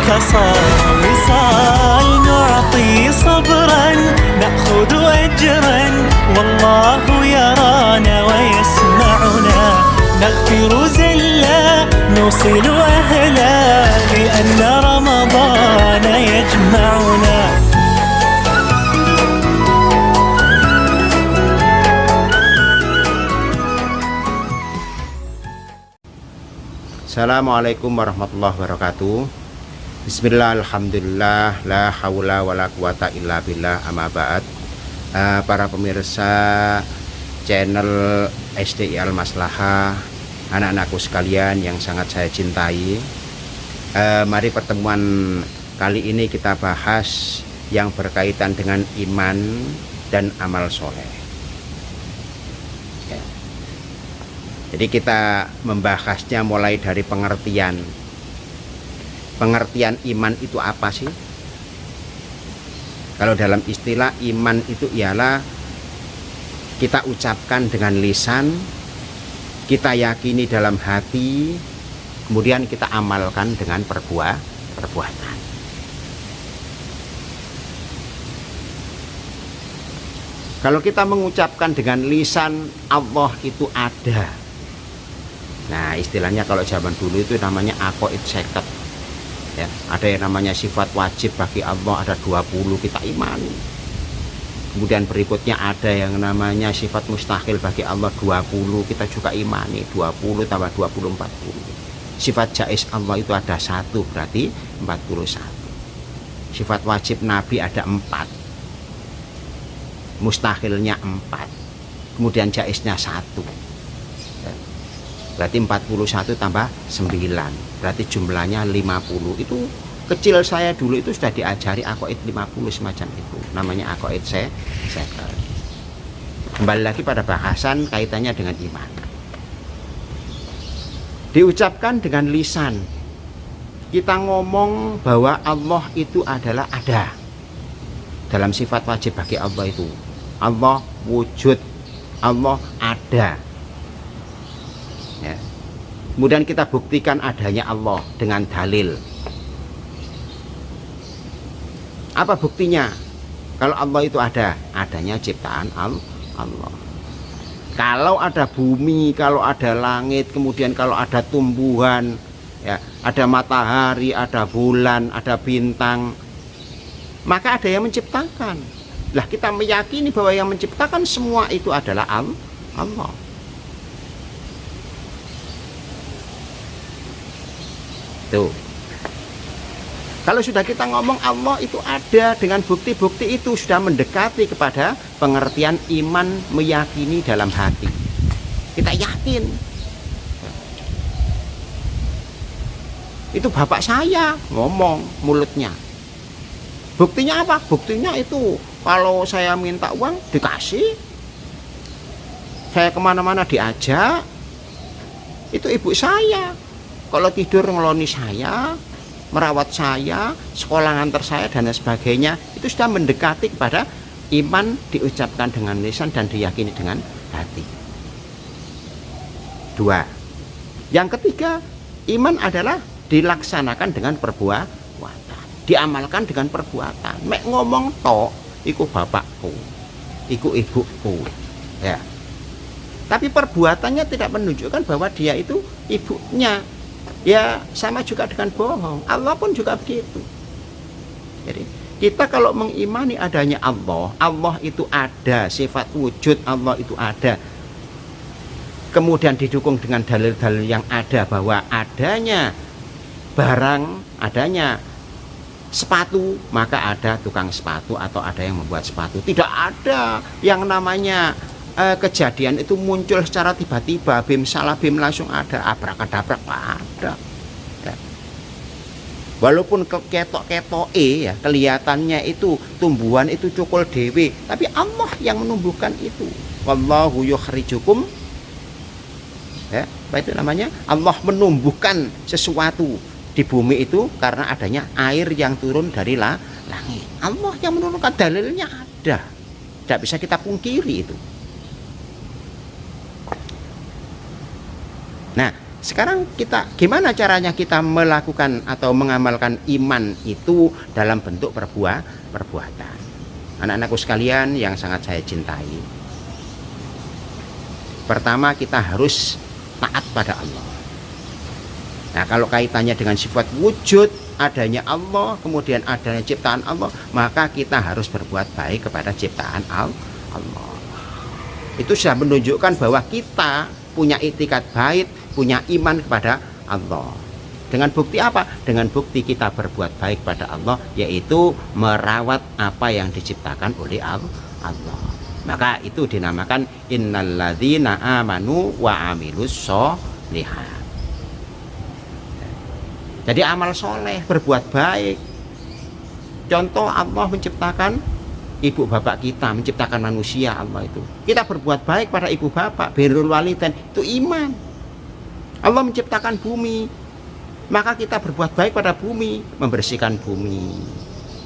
فصار وصال نعطي صبرا نأخذ أجرا والله يرانا ويسمعنا نغفر زلا نوصل أهلا لأن رمضان يجمعنا. Assalamualaikum warahmatullahi wabarakatuh. Bismillah, alhamdulillah, la haula wa la quwata illa billah, amma ba'd. Para pemirsa channel SDI Al-Maslahah, anak-anakku sekalian yang sangat saya cintai, mari pertemuan kali ini kita bahas yang berkaitan dengan iman dan amal soleh. Jadi kita membahasnya mulai dari pengertian iman itu apa sih? Kalau dalam istilah iman itu ialah kita ucapkan dengan lisan, kita yakini dalam hati, kemudian kita amalkan dengan perbuatan. Kalau kita mengucapkan dengan lisan Allah itu ada. Nah, istilahnya kalau zaman dulu itu namanya aqaid seket. Ya, ada yang namanya sifat wajib bagi Allah, ada 20 kita imani. Kemudian berikutnya ada yang namanya sifat mustahil bagi Allah 20 kita juga imani. 20 tambah 20 40. Sifat jaiz Allah itu ada 1 berarti 41. Sifat wajib Nabi ada 4. Mustahilnya 4. Kemudian jaiznya 1. Berarti 41 tambah 9 berarti jumlahnya 50. Itu kecil saya dulu itu sudah diajari aqaid 50 semacam itu, namanya aqaid sekel. Kembali lagi pada bahasan kaitannya dengan iman. Diucapkan dengan lisan, kita ngomong bahwa Allah itu adalah ada. Dalam sifat wajib bagi Allah itu Allah wujud, Allah ada. Ya. Kemudian kita buktikan adanya Allah dengan dalil. Apa buktinya? Kalau Allah itu ada, adanya ciptaan Allah. Kalau ada bumi, kalau ada langit, kemudian kalau ada tumbuhan, ya, ada matahari, ada bulan, ada bintang, maka ada yang menciptakan. Lah kita meyakini bahwa yang menciptakan semua itu adalah Allah. Tuh. Kalau sudah kita ngomong Allah itu ada dengan bukti-bukti itu sudah mendekati kepada pengertian iman, meyakini dalam hati. Kita yakin. Itu bapak saya ngomong mulutnya. Buktinya apa? Buktinya itu kalau saya minta uang dikasih. Saya kemana-mana diajak. Itu ibu saya. Kalau tidur ngeloni saya, merawat saya, sekolah ngantar saya dan sebagainya, itu sudah mendekati kepada iman diucapkan dengan lisan dan diyakini dengan hati. 2. Yang ketiga, iman adalah dilaksanakan dengan perbuatan, diamalkan dengan perbuatan. Mek ngomong tok, iku bapakku, iku ibuku, ya. Tapi perbuatannya tidak menunjukkan bahwa dia itu ibunya. Ya sama juga dengan bohong. Allah pun juga begitu. Jadi kita kalau mengimani adanya Allah, Allah itu ada, sifat wujud Allah itu ada, kemudian didukung dengan dalil-dalil yang ada bahwa adanya barang, adanya sepatu, maka ada tukang sepatu atau ada yang membuat sepatu. Tidak ada yang namanya kejadian itu muncul secara tiba-tiba, bim salah bim langsung ada, abrakadabrak ada. Ya. Walaupun ketok-ketok ya kelihatannya itu tumbuhan itu cukul dewe, tapi Allah yang menumbuhkan itu. Wallahu yukhrijukum, ya, apa itu namanya? Allah menumbuhkan sesuatu di bumi itu karena adanya air yang turun dari langit. Allah yang menurunkan, dalilnya ada. Tidak bisa kita pungkiri itu. Nah, Sekarang kita gimana caranya kita melakukan atau mengamalkan iman itu dalam bentuk perbuatan. Anak-anakku sekalian yang sangat saya cintai, pertama kita harus taat pada Allah. Nah, kalau kaitannya dengan sifat wujud, adanya Allah, kemudian adanya ciptaan Allah, maka kita harus berbuat baik kepada ciptaan Allah. Itu sudah menunjukkan bahwa kita punya itikat baik, punya iman kepada Allah. Dengan bukti apa? Dengan bukti kita berbuat baik pada Allah, yaitu merawat apa yang diciptakan oleh Allah. Maka itu dinamakan innalladzina amanu wa amilus sholihat. Jadi amal soleh, berbuat baik. Contoh, Allah menciptakan ibu bapak kita, menciptakan manusia. Allah itu, kita berbuat baik pada ibu bapak, birrul walidain, itu iman. Allah menciptakan bumi, maka kita berbuat baik pada bumi, membersihkan bumi,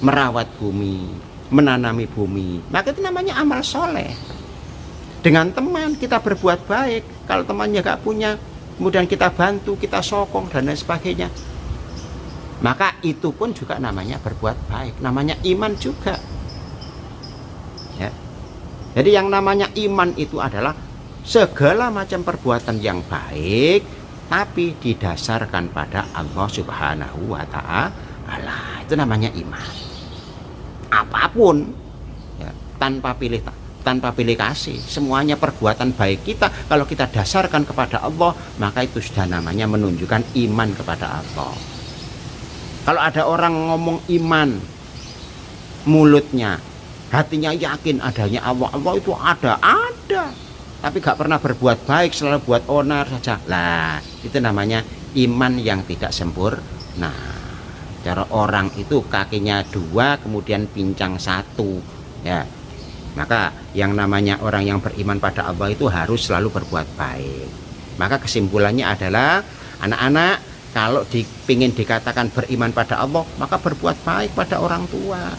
merawat bumi, menanami bumi, maka itu namanya amal soleh. Dengan teman kita berbuat baik, kalau temannya gak punya, kemudian kita bantu, kita sokong dan lain sebagainya, maka itu pun juga namanya berbuat baik, namanya iman juga. Ya. Jadi yang namanya iman itu adalah segala macam perbuatan yang baik, tapi didasarkan pada Allah Subhanahu wa Ta'ala. Itu namanya iman. Apapun, ya, tanpa pilih kasih, semuanya perbuatan baik kita, kalau kita dasarkan kepada Allah, maka itu sudah namanya menunjukkan iman kepada Allah. Kalau ada orang ngomong iman, mulutnya, hatinya yakin adanya Allah, Allah itu ada, tapi gak pernah berbuat baik, selalu buat onar saja, lah itu namanya iman yang tidak sempurna. Cara orang itu kakinya 2 kemudian pincang 1, ya. Maka yang namanya orang yang beriman pada Allah itu harus selalu berbuat baik. Maka kesimpulannya adalah, anak-anak, kalau ingin dikatakan beriman pada Allah, maka berbuat baik pada orang tua,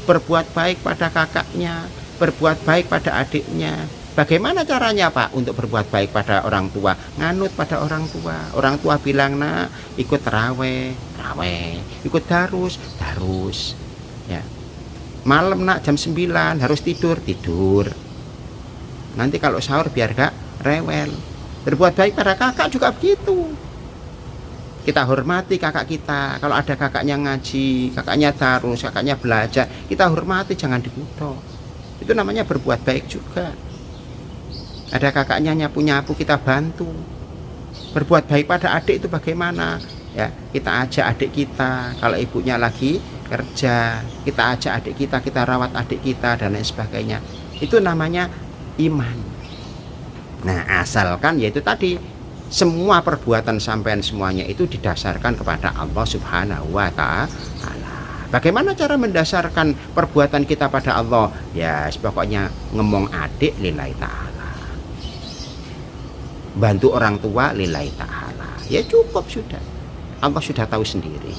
berbuat baik pada kakaknya, berbuat baik pada adiknya. Bagaimana caranya, Pak, untuk berbuat baik pada orang tua? Nganut pada orang tua. Orang tua bilang, nak, ikut raweh, ikut darus. Ya. Malam, nak, jam 9 harus tidur. Nanti kalau sahur biar gak rewel. Berbuat baik pada kakak juga begitu. Kita hormati kakak kita. Kalau ada kakaknya ngaji, kakaknya darus, kakaknya belajar, kita hormati, jangan dikutuk. Itu namanya berbuat baik juga. Ada kakaknya nyapu-nyapu, kita bantu. Berbuat baik pada adik itu bagaimana? Ya, kita ajak adik kita, kalau ibunya lagi kerja, kita ajak adik kita, kita rawat adik kita dan lain sebagainya. Itu namanya iman. Nah, asalkan yaitu tadi, semua perbuatan sampean semuanya itu didasarkan kepada Allah Subhanahu wa Ta'ala. Bagaimana cara mendasarkan perbuatan kita pada Allah? Ya, pokoknya ngomong adik lillahi ta'ala, bantu orang tua lillahi ta'ala. Ya cukup sudah. Allah sudah tahu sendiri.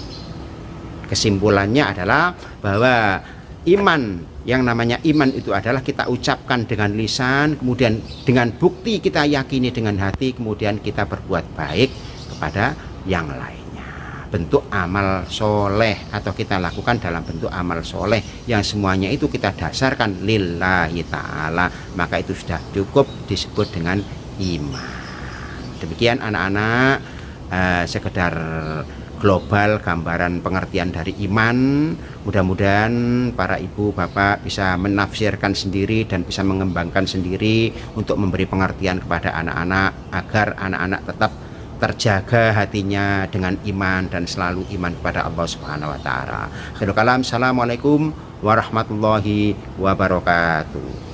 Kesimpulannya adalah bahwa iman, yang namanya iman itu adalah kita ucapkan dengan lisan, kemudian dengan bukti kita yakini dengan hati, kemudian kita berbuat baik kepada yang lainnya. Bentuk amal soleh, atau kita lakukan dalam bentuk amal soleh, yang semuanya itu kita dasarkan lillahi ta'ala, maka itu sudah cukup disebut dengan iman. Demikian anak-anak, sekedar global gambaran pengertian dari iman. Mudah-mudahan para ibu bapak bisa menafsirkan sendiri dan bisa mengembangkan sendiri untuk memberi pengertian kepada anak-anak, agar anak-anak tetap terjaga hatinya dengan iman dan selalu iman kepada Allah Subhanahu wa Ta'ala. Akhirul kalam, assalamualaikum warahmatullahi wabarakatuh.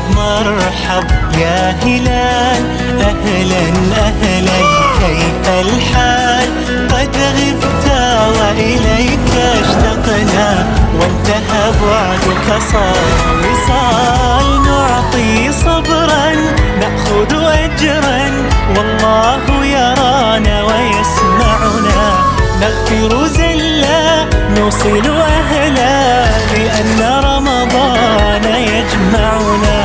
مرحب يا هلال، أهلا كيف الحال؟ قد غبت وإليك اشتقنا، وانتهى بعدك صار وصال. نعطي صبرا نأخذ أجرا، والله يرانا ويسمعنا. نغفر زلا نوصل أهلا لأن رمضان يجمعنا